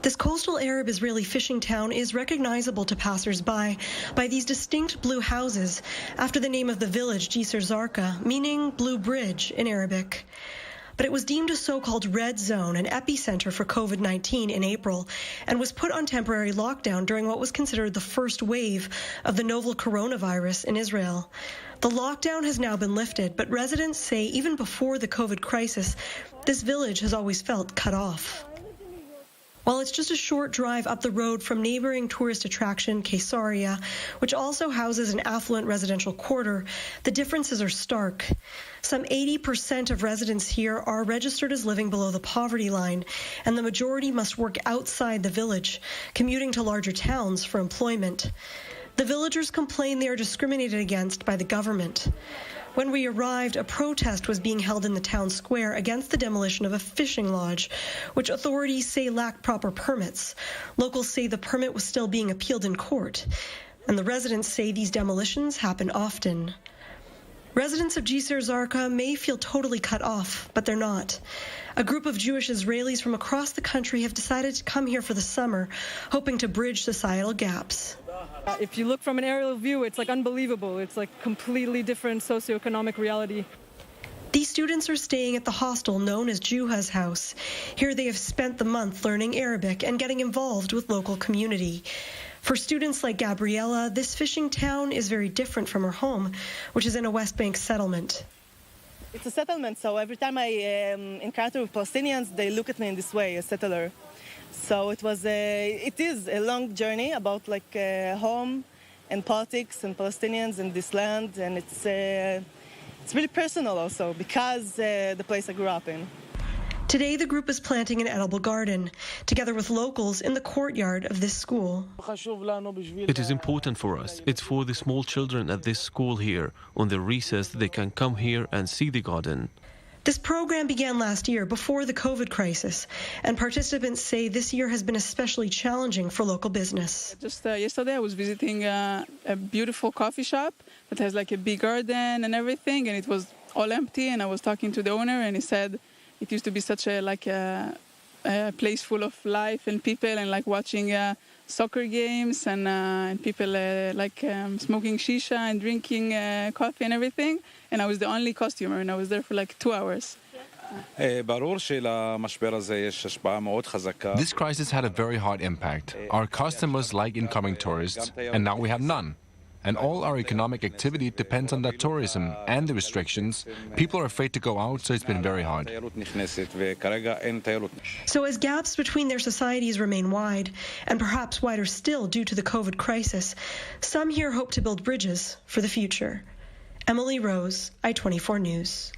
This coastal Arab-Israeli fishing town is recognizable to passers-by by these distinct blue houses after the name of the village, Jisr Zarka, meaning blue bridge in Arabic. But it was deemed a so-called red zone, an epicenter for COVID-19 in April, and was put on temporary lockdown during what was considered the first wave of the novel coronavirus in Israel. The lockdown has now been lifted, but residents say even before the COVID crisis, this village has always felt cut off. While it's just a short drive up the road from neighboring tourist attraction Caesarea, which also houses an affluent residential quarter, the differences are stark. Some 80% of residents here are registered as living below the poverty line, and the majority must work outside the village, commuting to larger towns for employment. The villagers complain they are discriminated against by the government. When we arrived, a protest was being held in the town square against the demolition of a fishing lodge, which authorities say lacked proper permits. Locals say the permit was still being appealed in court, and the residents say these demolitions happen often. Residents of Jisr Zarka may feel totally cut off, but they're not. A group of Jewish Israelis from across the country have decided to come here for the summer, hoping to bridge societal gaps. If you look from an aerial view, it's like unbelievable. It's like completely different socioeconomic reality. These students are staying at the hostel known as Juha's House. Here they have spent the month learning Arabic and getting involved with local community. For students like Gabriella, this fishing town is very different from her home, which is in a West Bank settlement. It's a settlement, so every time I encounter with Palestinians, they look at me in this way, a settler. So it is a long journey about home and politics and Palestinians and this land, and it's really personal also because the place I grew up in. Today, the group is planting an edible garden, together with locals in the courtyard of this school. It is important for us. It's for the small children at this school here. On their recess, they can come here and see the garden. This program began last year before the COVID crisis, and participants say this year has been especially challenging for local business. Just yesterday I was visiting a beautiful coffee shop that has like a big garden and everything, and it was all empty, and I was talking to the owner, and he said it used to be such a place full of life and people, and like watching soccer games and people smoking shisha and drinking coffee and everything. And I was the only customer, and I was there for like 2 hours. This crisis had a very hard impact. Our customers like incoming tourists, and now we have none. And all our economic activity depends on that tourism and the restrictions. People are afraid to go out, so it's been very hard. So as gaps between their societies remain wide, and perhaps wider still due to the COVID crisis, some here hope to build bridges for the future. Emily Rose, I-24 News.